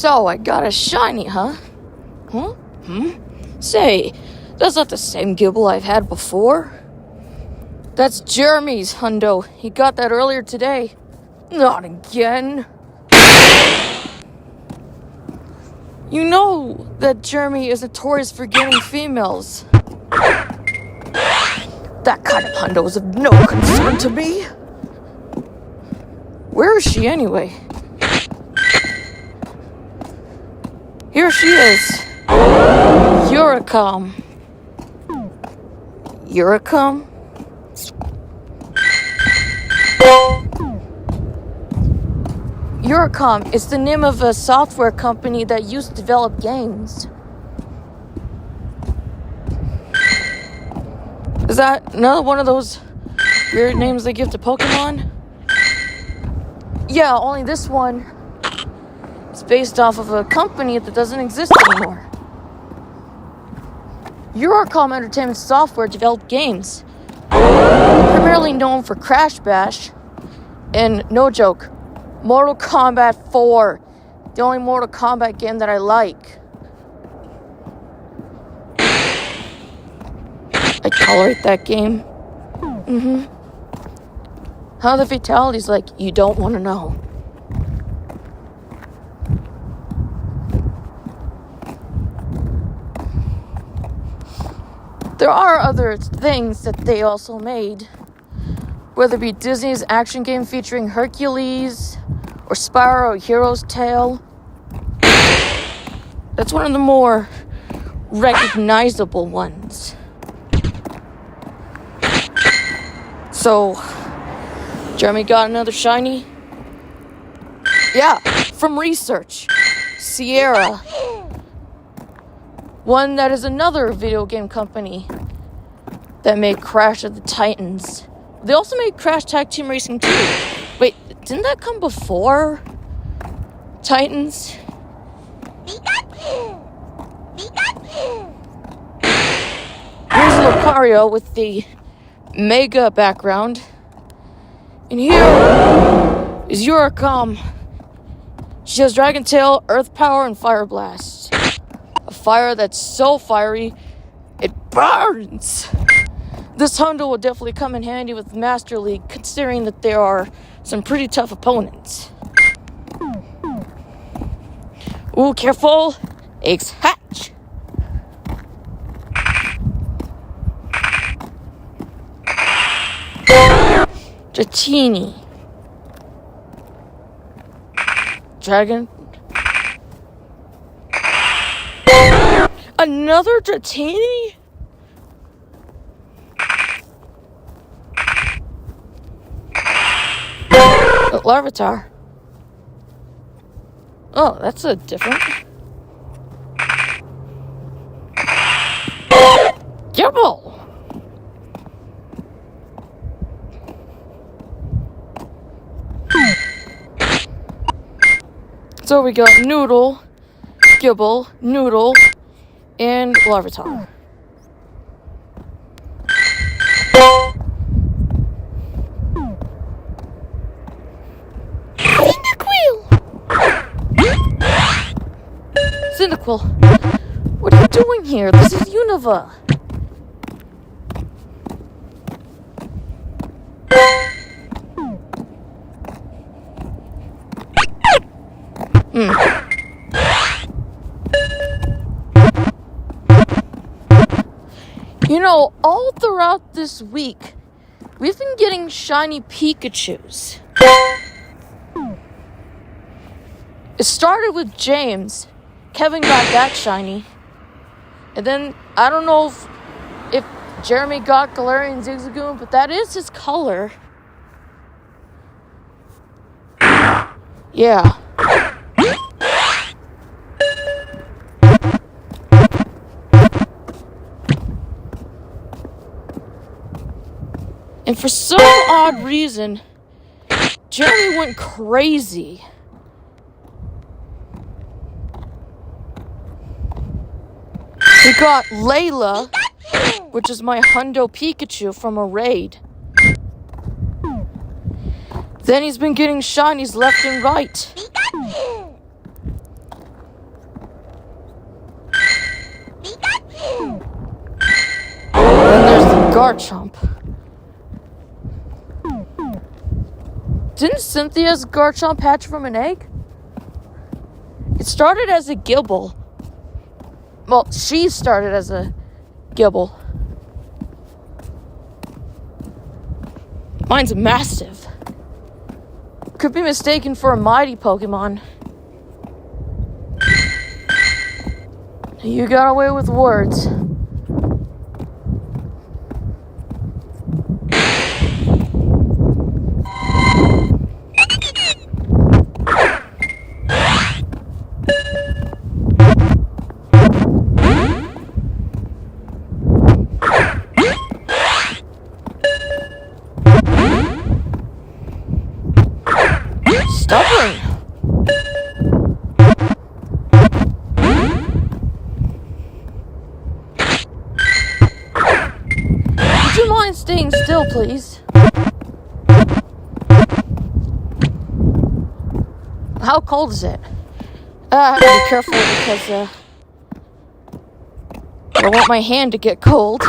So, I got a shiny, huh? Huh? Say, that's not the same Gibble I've had before. That's Jeremy's hundo. He got that earlier today. Not again. You know that Jeremy is notorious for getting females. That kind of hundo is of no concern to me. Where is she anyway? Here she is. Eurocom. Eurocom? Eurocom is the name of a software company that used to develop games. Is that another one of those weird names they give to Pokemon? Yeah, only this one is based off of a company that doesn't exist anymore. Eurocom Entertainment Software developed games, primarily known for Crash Bash and, no joke, Mortal Kombat 4, the only Mortal Kombat game that I like. I tolerate that game. How the fatalities like, you don't want to know. There are other things that they also made, whether it be Disney's action game featuring Hercules or Spyro Hero's Tale. That's one of the more recognizable ones. So, Jeremy got another shiny? Yeah, from research. Sierra. One that is another video game company that made Crash of the Titans. They also made Crash Tag Team Racing 2. Wait, didn't that come before Titans? Here's Lucario with the Mega background. And here is Eurocom. She has Dragon Tail, Earth Power, and Fire Blast. A fire that's so fiery, it burns! This hundo will definitely come in handy with Master League, considering that there are some pretty tough opponents. Ooh, careful! Eggs hatch! Dratini. Dragon. Another Dratini? Larvitar. Oh, that's a different. Gibble! So we got Noodle, Gibble, Noodle, and Larvitar. Cyndaquil, what are you doing here? This is Unova. You know, all throughout this week, we've been getting shiny Pikachus. It started with James. Kevin got that shiny. And then, I don't know if Jeremy got Galarian Zigzagoon, but that is his color. Yeah. And for some odd reason, Jeremy went crazy. He got Layla, which is my Hundo Pikachu from a raid. Then he's been getting shinies left and right. Garchomp. Didn't Cynthia's Garchomp hatch from an egg? It started as a Gibble. Well, she started as a Gibble. Mine's massive. Could be mistaken for a mighty Pokemon. You got away with words. Stubborn. Would you mind staying still, please? How cold is it? I have to be careful because I don't want my hand to get cold.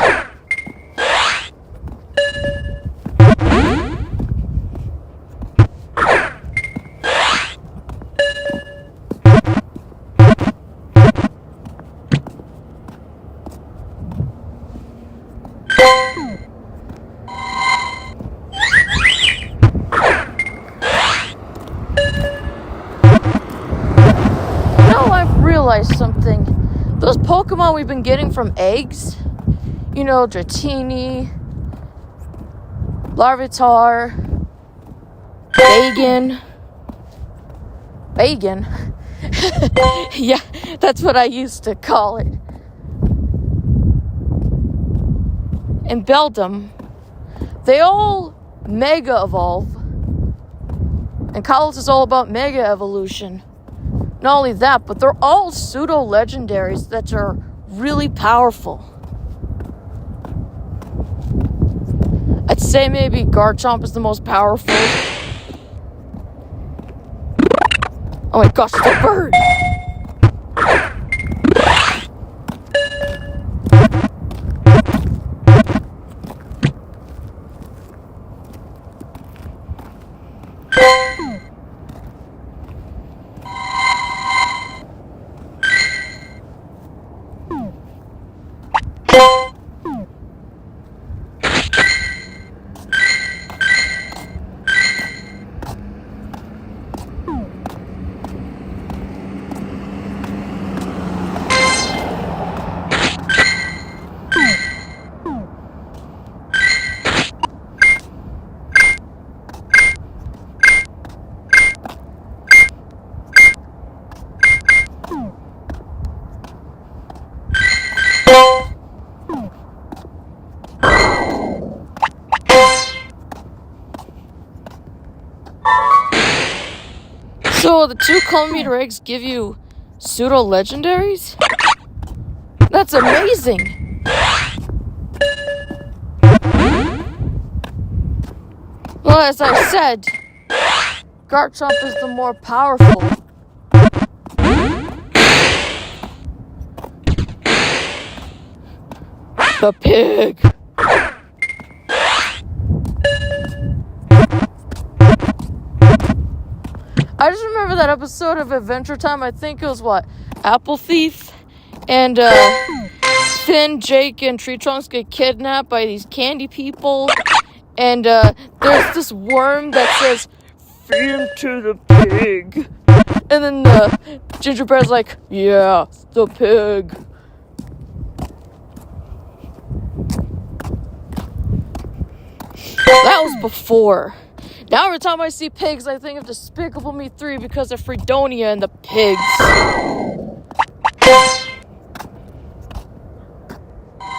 Something. Those Pokemon we've been getting from eggs, you know, Dratini, Larvitar, Bagan. Yeah, that's what I used to call it. And Beldum, they all Mega Evolve. And Kalos is all about Mega Evolution. Not only that, but they're all pseudo-legendaries that are really powerful. I'd say maybe Garchomp is the most powerful. Oh my gosh, it's a bird! So the 2 kilometer eggs give you pseudo-legendaries? That's amazing! Well, as I said, Garchomp is the more powerful. The pig! I just remember that episode of Adventure Time. I think it was Apple Thief, and Finn, Jake, and Tree Trunks get kidnapped by these candy people, and there's this worm that says, "Feed him to the pig," and then the gingerbread's like, "Yeah, the pig." That was before. Now every time I see pigs, I think of Despicable Me 3 because of Fredonia and the pigs.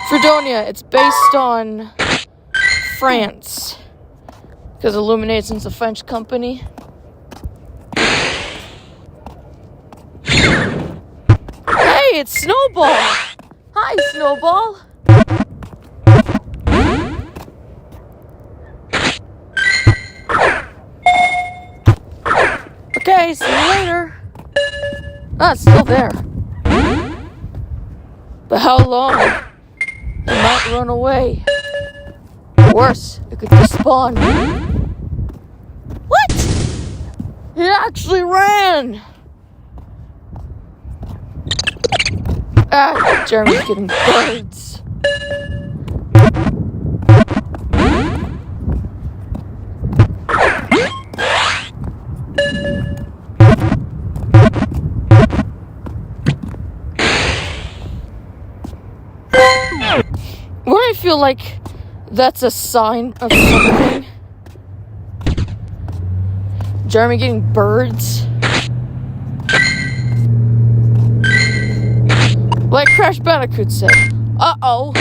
Fredonia, it's based on France. Because Illumination's a French company. Hey, it's Snowball! Hi, Snowball! Okay, see you later. Ah, it's still there. But how long? It might run away. Worse, it could despawn. What? It actually ran! Ah, Jeremy's getting birds. Wouldn't I feel like that's a sign of something? Jeremy getting birds? Like Crash Bandicoot said. Uh-oh.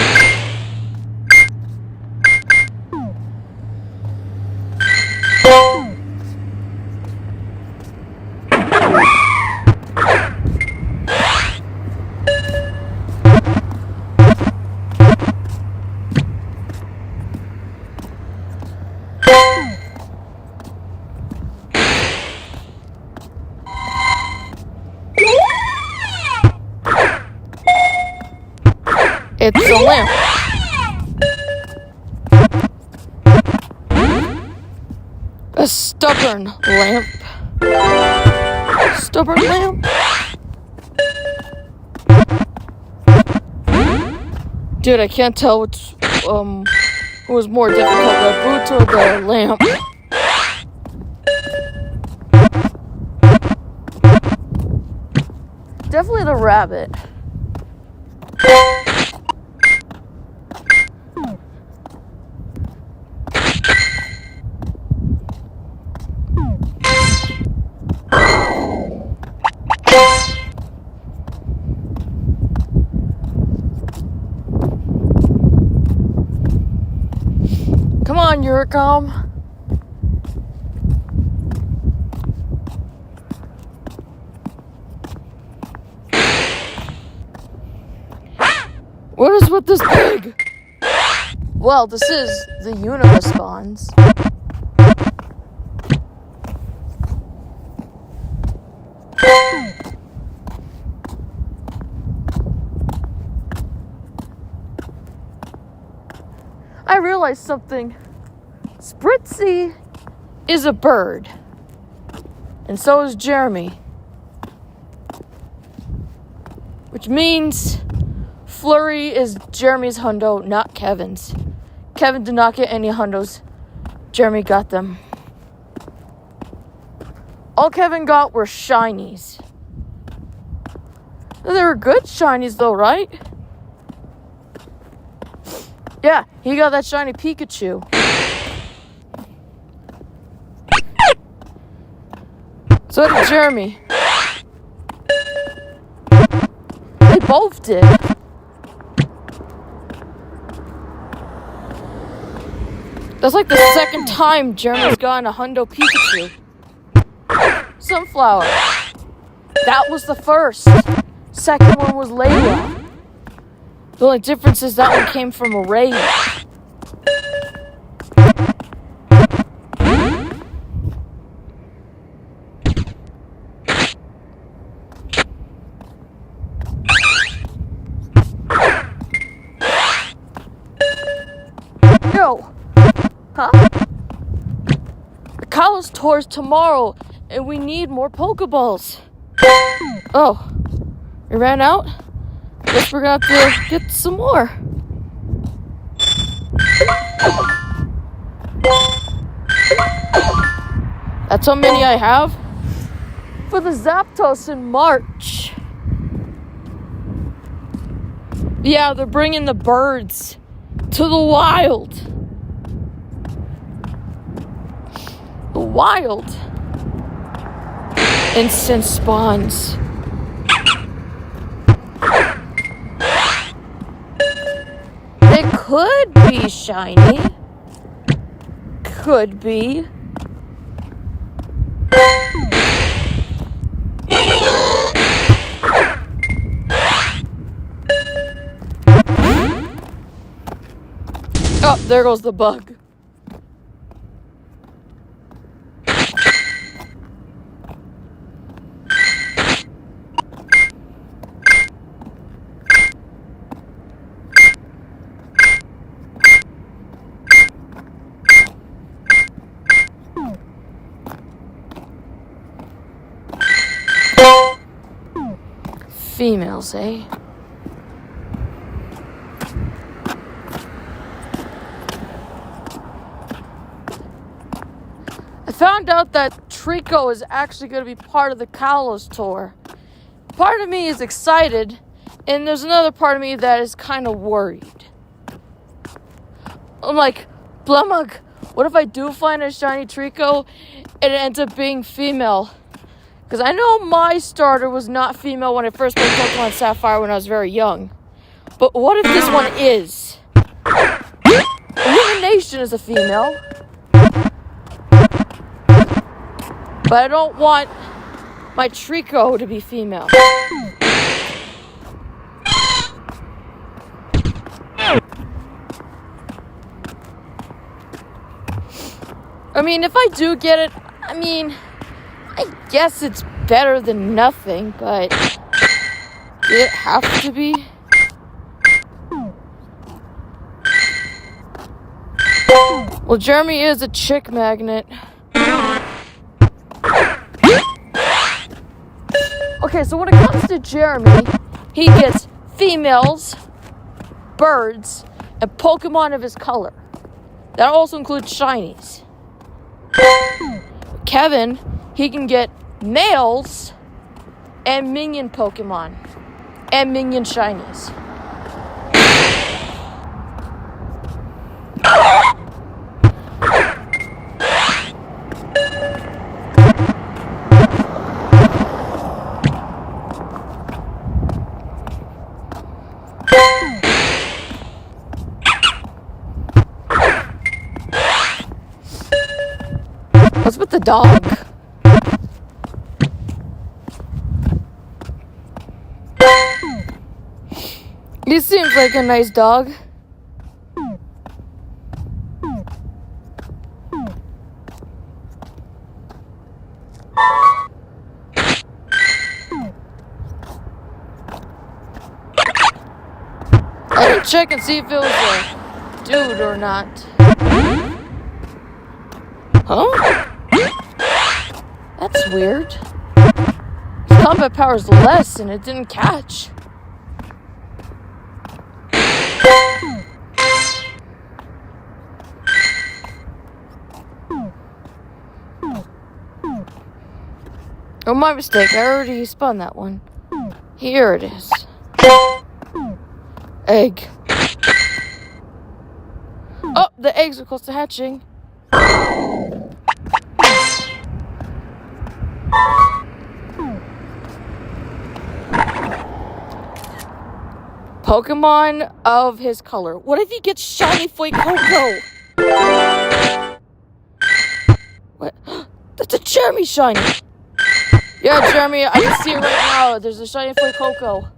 It's a lamp. A stubborn lamp. Stubborn lamp. Dude, I can't tell which who was more difficult, the boots or the lamp. Definitely the rabbit. Come on, Eurocom. What is with this pig? Well, this is the universe spawns. I realized something. Spritzy is a bird. And so is Jeremy. Which means Flurry is Jeremy's hundo, not Kevin's. Kevin did not get any hundos. Jeremy got them. All Kevin got were shinies. They were good shinies though, right? Yeah, he got that shiny Pikachu. So did Jeremy. They both did. That's like the second time Jeremy's gotten a hundo Pikachu. Sunflower. That was the first. Second one was Layla. The only difference is that one came from a raid. Yo. Huh? The Kalos tour's tomorrow, and we need more Pokeballs. Oh. We ran out? Guess we're gonna have to get some more. That's how many I have for the Zapdos in March. Yeah, they're bringing the birds to the wild. The wild. Incense spawns. They could be shiny. Could be. Oh, there goes the bug. females, eh? I found out that Trico is actually going to be part of the Kalos tour. Part of me is excited, and there's another part of me that is kind of worried. I'm like, Blemug, what if I do find a shiny Trico and it ends up being female? Because I know my starter was not female when I first played Pokemon Sapphire when I was very young. But what if this one is? Illumination is a female. But I don't want my Trico to be female. I mean, if I do get it, I guess it's better than nothing, but did it have to be? Well, Jeremy is a chick magnet. Okay, so when it comes to Jeremy, he gets females, birds, and Pokemon of his color. That also includes shinies. Kevin, he can get males and Minion Pokemon and Minion shinies. What's with the dog? He seems like a nice dog. I didn't check and see if it was a dude or not. Huh? That's weird. His combat power is less and it didn't catch. Oh, my mistake. I already spun that one. Here it is. Egg. Oh, the eggs are close to hatching. Pokemon of his color. What if he gets shiny Fuecoco? What? That's a Jeremy shiny. Yeah, Jeremy, I can see it right now. There's a shiny Fuecoco.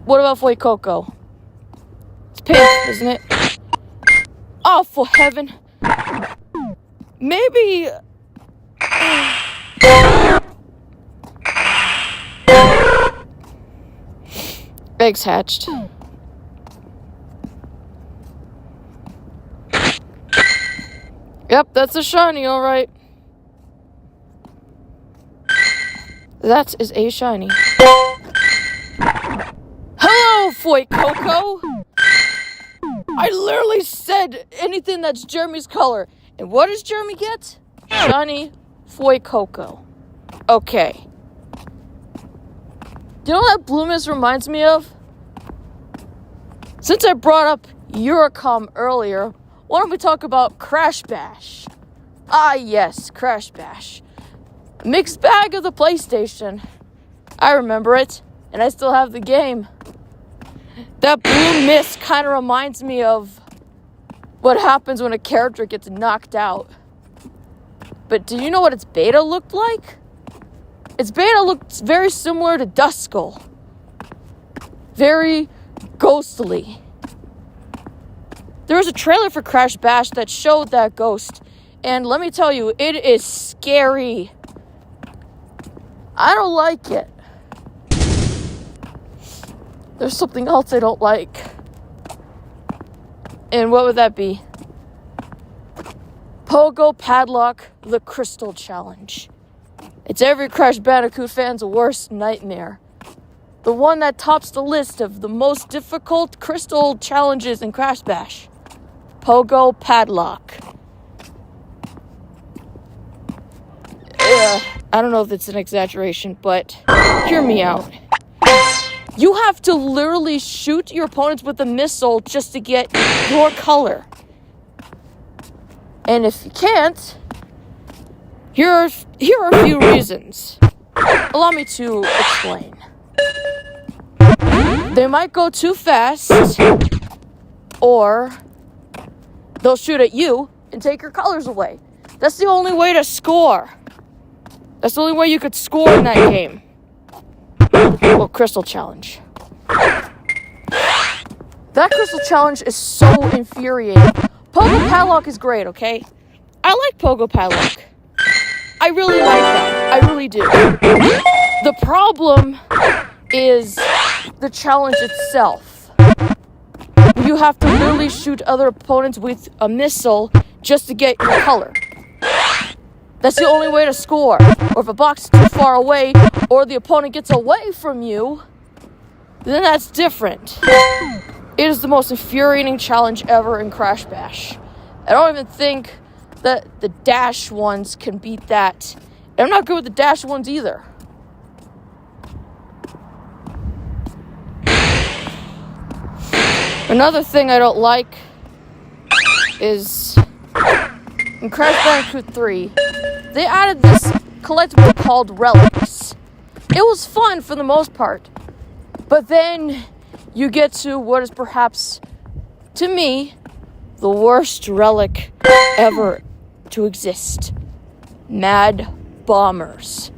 What about Fuecoco? It's pink, isn't it? Oh, for heaven. Maybe... Eggs hatched. Yep, that's a shiny, alright. That is a shiny. Hello, Fuecoco! I literally said anything that's Jeremy's color. And what does Jeremy get? Shiny Fuecoco. Okay. Do you know what that Bloomis reminds me of? Since I brought up Eurocom earlier, why don't we talk about Crash Bash? Ah, yes, Crash Bash. Mixed bag of the PlayStation. I remember it, and I still have the game. That blue mist kind of reminds me of what happens when a character gets knocked out. But do you know what its beta looked like? Its beta looked very similar to Duskull. Very ghostly. There was a trailer for Crash Bash that showed that ghost. And let me tell you, it is scary. I don't like it. There's something else I don't like. And what would that be? Pogo Padlock, the Crystal Challenge. It's every Crash Bandicoot fan's worst nightmare. The one that tops the list of the most difficult crystal challenges in Crash Bash. Pogo Padlock. I don't know if it's an exaggeration, but hear me out. You have to literally shoot your opponents with a missile just to get your color. And if you can't, here are a few reasons. Allow me to explain. They might go too fast, or they'll shoot at you and take your colors away. That's the only way to score. That's the only way you could score in that game. Well, Crystal Challenge. That Crystal Challenge is so infuriating. Pogo Padlock is great, okay? I like Pogo Padlock. I really like that. I really do. The problem is the challenge itself. You have to literally shoot other opponents with a missile just to get your color. That's the only way to score. Or if a box is too far away, or the opponent gets away from you, then that's different. It is the most infuriating challenge ever in Crash Bash. I don't even think that the dash ones can beat that. And I'm not good with the dash ones either. Another thing I don't like is in Crash Bandicoot 3, they added this collectible called relics. It was fun for the most part, but then you get to what is perhaps, to me, the worst relic ever to exist. Mad Bombers.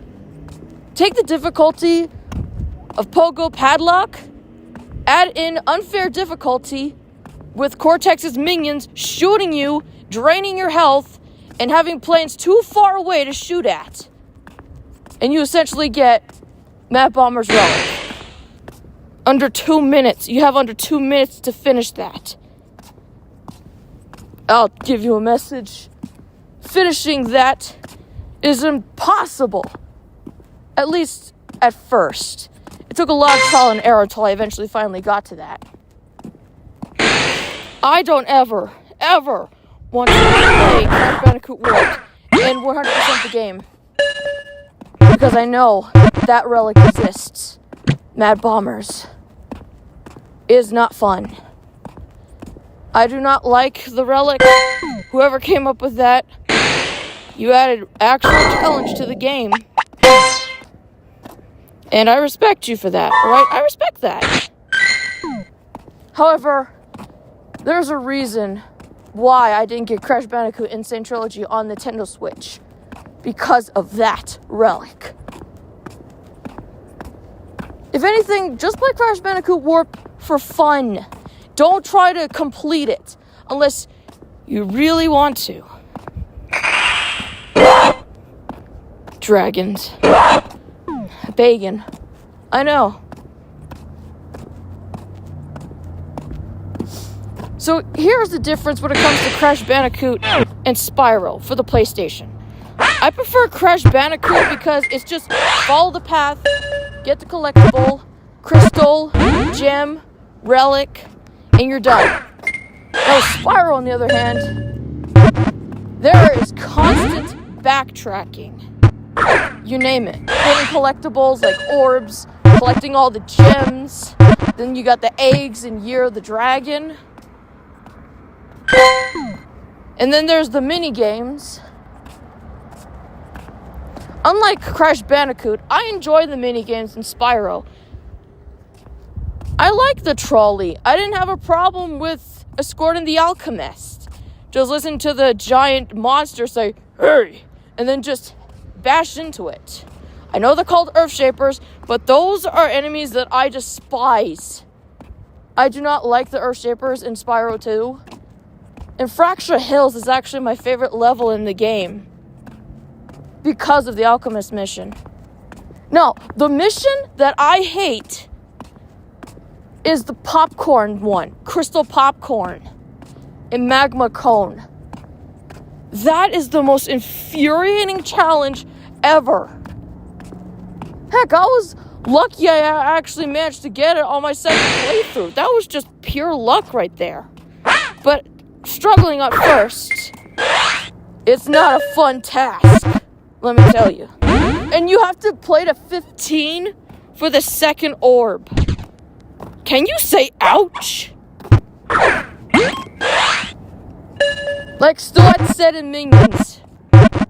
Take the difficulty of Pogo Padlock, add in unfair difficulty with Cortex's minions shooting you, draining your health, and having planes too far away to shoot at. And you essentially get Mad Bomber's relic. Under 2 minutes. You have under 2 minutes to finish that. I'll give you a message. Finishing that is impossible. At least at first. It took a lot of trial and error until I eventually finally got to that. I don't ever want to play Crash Bandicoot Warped in 100% the game. Because I know that relic exists. Mad Bombers is not fun. I do not like the relic. Whoever came up with that, you added actual challenge to the game. And I respect you for that, alright? I respect that. However, there's a reason why I didn't get Crash Bandicoot Insane Trilogy on Nintendo Switch. Because of that relic. If anything, just play Crash Bandicoot Warp for fun. Don't try to complete it unless you really want to. Dragons. Bacon. I know. So here's the difference when it comes to Crash Bandicoot and Spyro for the PlayStation. I prefer Crash Bandicoot because it's just follow the path, get the collectible, crystal, gem, relic, and you're done. Now Spyro, on the other hand, there is constant backtracking. You name it. Getting collectibles like orbs, collecting all the gems, then you got the eggs in Year of the Dragon. And then there's the mini games. Unlike Crash Bandicoot, I enjoy the mini games in Spyro. I like the trolley. I didn't have a problem with escorting the alchemist. Just listen to the giant monster say, "Hey!" and then just bash into it. I know they're called Earthshapers, but those are enemies that I despise. I do not like the Earthshapers in Spyro 2. And Fracture Hills is actually my favorite level in the game. Because of the Alchemist mission. No, the mission that I hate is the popcorn one. Crystal Popcorn. And Magma Cone. That is the most infuriating challenge ever. Heck, I was lucky I actually managed to get it on my second playthrough. That was just pure luck right there. But struggling at first, it's not a fun task, let me tell you. And you have to play to 15 for the second orb. Can you say ouch? Like Stuart said in Minions.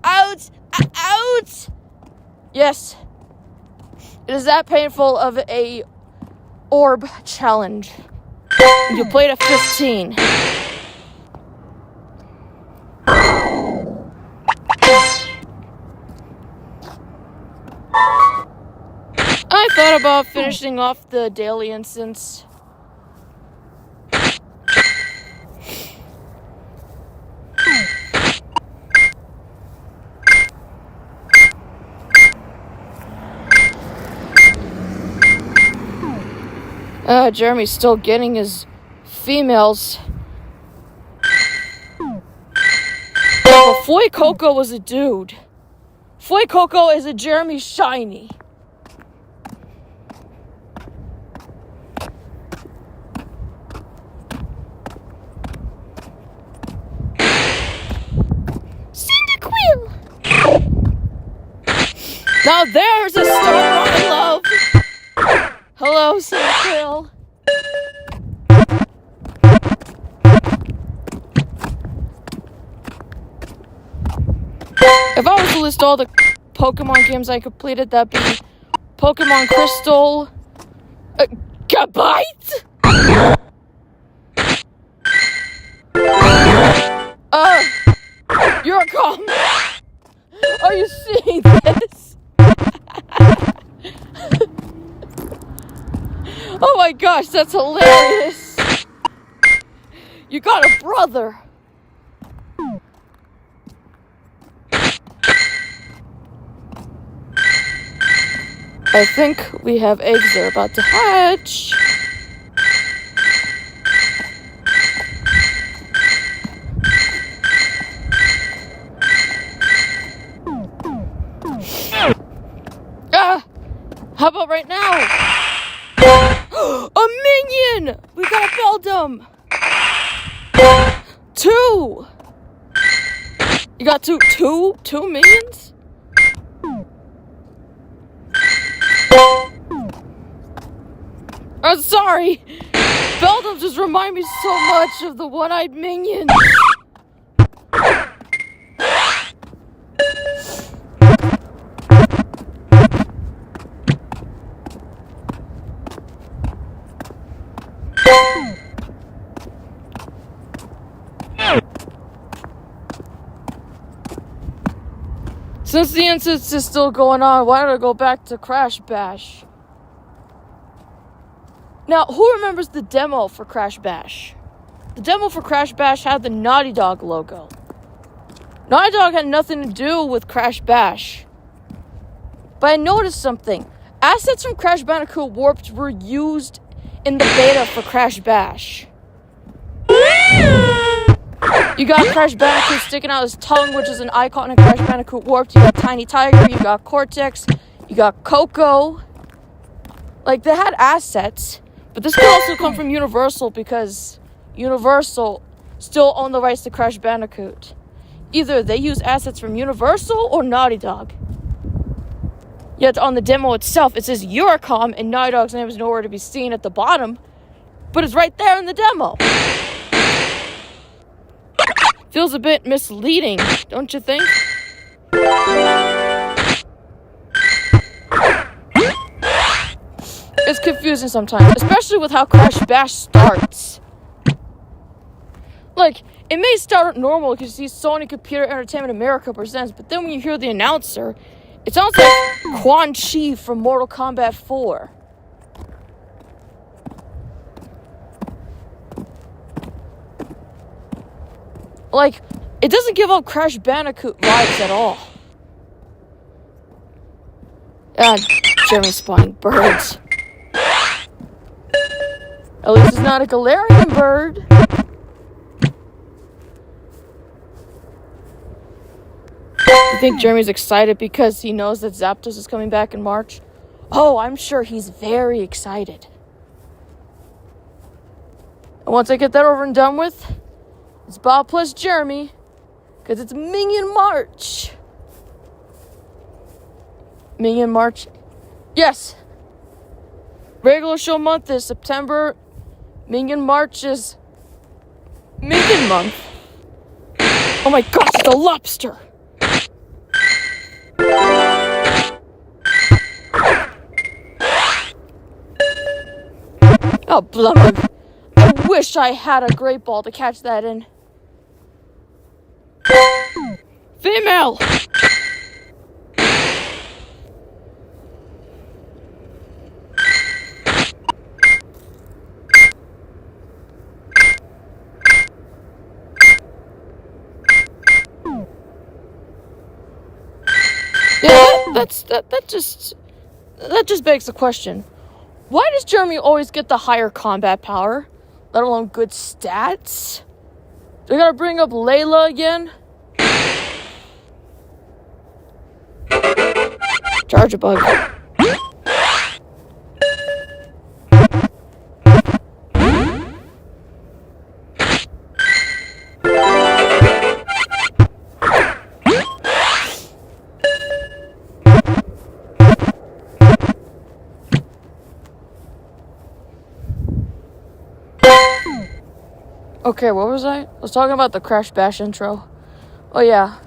Ouch! Ouch! Yes. It is that painful of a orb challenge. You played at 15. I thought about finishing off the daily incense. Jeremy's still getting his females. But Foy Coco was a dude. Foy Coco is a Jeremy shiny. Cyndaquil! Now there's a star I love. Hello, Cyndaquil. If I was to list all the Pokemon games I completed, that'd be Pokemon Crystal, Gabite? You're calm. Are you seeing this? Oh my gosh, that's hilarious. You got a brother. I think we have eggs that are about to hatch. How about right now? A minion! We gotta build them! 2! You got two minions? I'm sorry. Beldum just remind me so much of the one-eyed minion. Since the incense is still going on, why don't I go back to Crash Bash? Now, who remembers the demo for Crash Bash? The demo for Crash Bash had the Naughty Dog logo. Naughty Dog had nothing to do with Crash Bash. But I noticed something. Assets from Crash Bandicoot Warped were used in the beta for Crash Bash. You got Crash Bandicoot sticking out his tongue, which is an icon in Crash Bandicoot Warped. You got Tiny Tiger, you got Cortex, you got Coco. Like, they had assets. But this could also come from Universal because Universal still own the rights to Crash Bandicoot. Either they use assets from Universal or Naughty Dog. Yet on the demo itself, it says Eurocom and Naughty Dog's name is nowhere to be seen at the bottom. But it's right there in the demo. Feels a bit misleading, don't you think? It's confusing sometimes, especially with how Crash Bash starts. Like, it may start normal because you see Sony Computer Entertainment America presents, but then when you hear the announcer, it sounds like Quan Chi from Mortal Kombat 4. Like, it doesn't give up Crash Bandicoot vibes at all. Jeremy spawning birds. At least it's not a Galarian bird. I think Jeremy's excited because he knows that Zapdos is coming back in March. Oh, I'm sure he's very excited. And once I get that over and done with, it's Bob plus Jeremy, because it's Minion March. Minion March. Yes. Regular show month is September. Minion March is Minion month. Oh my gosh, it's a lobster. Oh, blummer. I wish I had a great ball to catch that in. Female! Yeah, that just begs the question. Why does Jeremy always get the higher combat power, let alone good stats? Do I gotta bring up Layla again? Charge a bug. Okay, what was I? I was talking about the Crash Bash intro. Oh yeah.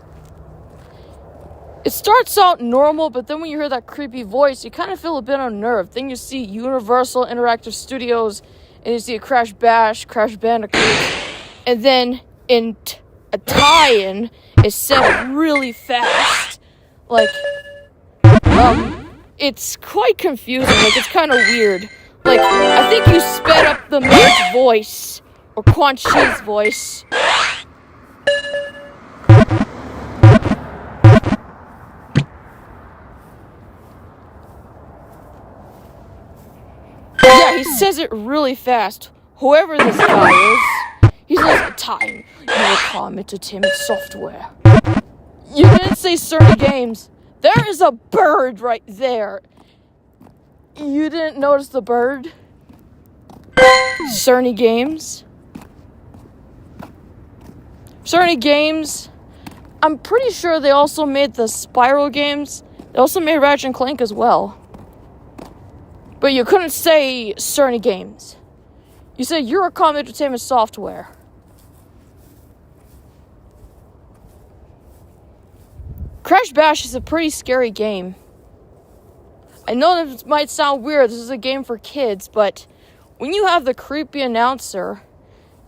It starts out normal, but then when you hear that creepy voice, you kind of feel a bit unnerved. Then you see Universal Interactive Studios, and you see a Crash Bash, Crash Bandicoot, and then a tie-in is said really fast. Like, it's quite confusing. Like, it's kind of weird. Like, I think you sped up the man's voice, or Quan Chi's voice. Yeah, he says it really fast. Whoever this guy is, he says, "Time, you will come into timid software." You didn't say Cerny Games. There is a bird right there. You didn't notice the bird? Cerny Games. Cerny Games. I'm pretty sure they also made the Spiral games. They also made Ratchet and Clank as well. But you couldn't say Cerny Games. You said Eurocom Entertainment Software. Crash Bash is a pretty scary game. I know this might sound weird, this is a game for kids, but when you have the creepy announcer,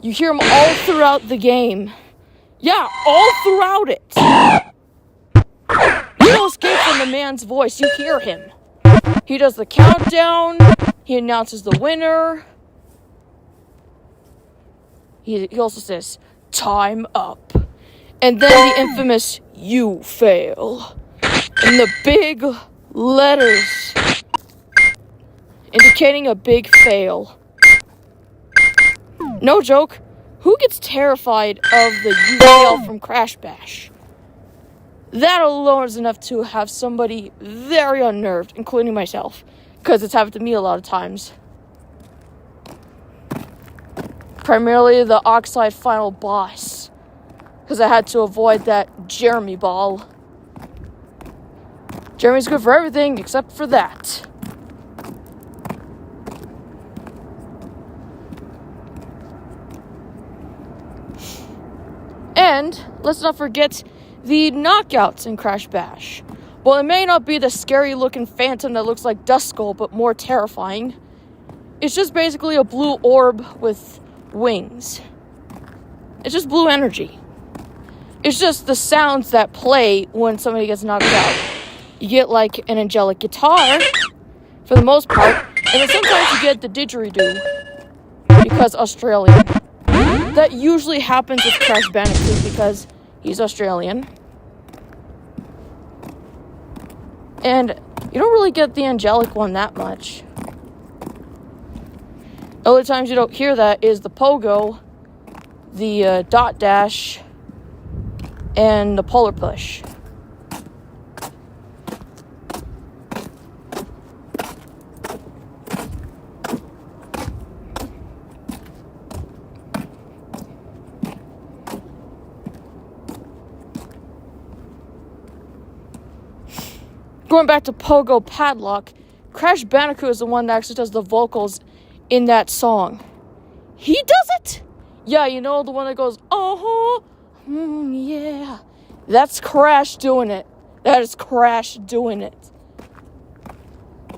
you hear him all throughout the game. Yeah, all throughout it. You don't escape from the man's voice, you hear him. He does the countdown, he announces the winner. He also says, "Time up." And then the infamous, "You fail." In the big letters, indicating a big fail. No joke, who gets terrified of the "You fail" from Crash Bash? That alone is enough to have somebody very unnerved, including myself, because it's happened to me a lot of times. Primarily the Oxide final boss, because I had to avoid that Jeremy ball. Jeremy's good for everything except for that. And let's not forget the knockouts in Crash Bash. Well, it may not be the scary looking phantom that looks like Duskull, but more terrifying. It's just basically a blue orb with wings. It's just blue energy. It's just the sounds that play when somebody gets knocked out. You get like an angelic guitar, for the most part, and then sometimes you get the didgeridoo, because Australian. That usually happens with Crash Bandicoot because he's Australian. And you don't really get the angelic one that much. The only times you don't hear that is the pogo, the dot dash, and the polar push. going back to Pogo Padlock, Crash Bandicoot is the one that actually does the vocals in that song. He does it? Yeah, you know, the one that goes, oh, yeah. That's Crash doing it. That is Crash doing it.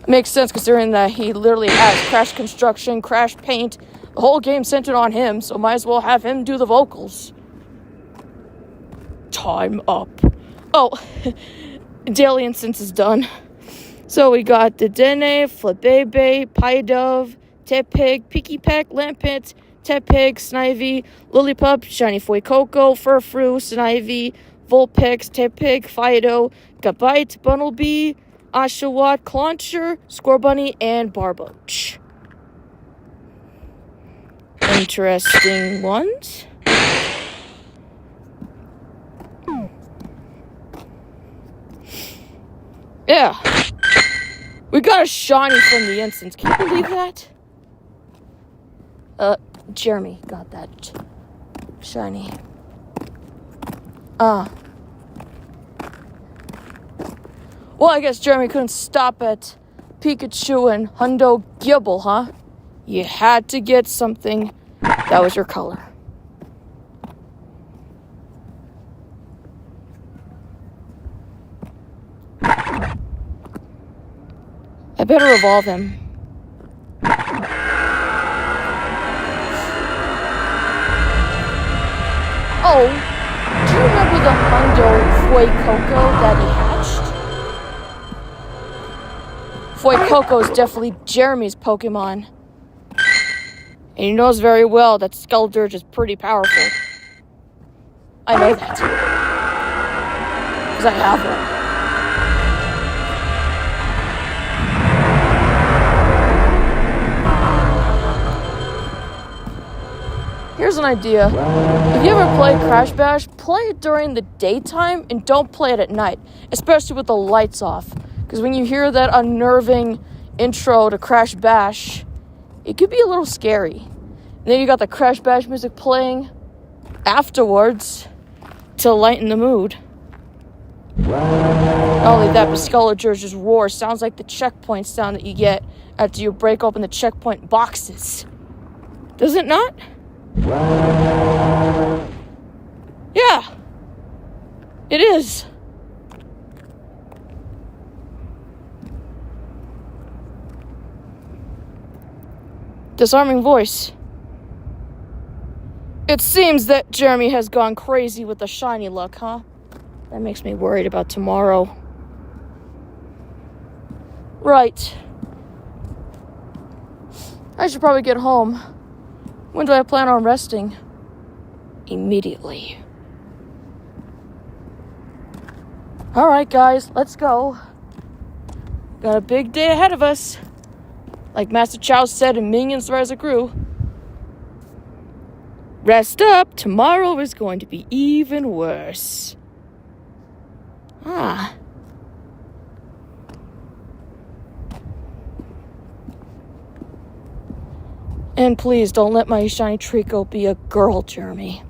Makes sense considering that he literally has Crash Construction, Crash Paint, the whole game centered on him, so might as well have him do the vocals. Time up. Oh, Daily Incense is done. So we got Dedenne, Flabebe, Piedove, Tepig, Picky Peck, Lampent, Tepig, Snivy, Lillipup, Shiny Fuecoco, Furfrou, Snivy, Vulpix, Tepig, Fido, Gabite, Bunnelby, Oshawott, Clauncher, Scorbunny, and Barboach. Interesting ones. Yeah. We got a shiny from the Incense. Can you believe that? Jeremy got that shiny. Well, I guess Jeremy couldn't stop at Pikachu and Hundo Gibble, huh? You had to get something that was your color. I better evolve him. Oh, do you remember the Hundo Fuecoco that he hatched? Fuecoco is definitely Jeremy's Pokemon. And he knows very well that Skeldurge is pretty powerful. I know that. Because I have one. Here's an idea. If you ever play Crash Bash, play it during the daytime and don't play it at night, especially with the lights off. Because when you hear that unnerving intro to Crash Bash, it could be a little scary. And then you got the Crash Bash music playing afterwards to lighten the mood. Not only that, but Skeldurge's roar sounds like the checkpoint sound that you get after you break open the checkpoint boxes. Does it not? Yeah, it is. Disarming voice. It seems that Jeremy has gone crazy with the shiny luck, huh? That makes me worried about tomorrow. Right. I should probably get home. When do I plan on resting? Immediately. Alright, guys, let's go. Got a big day ahead of us. Like Master Chow said in Minions Rise of Gru. Rest up, tomorrow is going to be even worse. And please don't let my shiny Trico be a girl, Jeremy.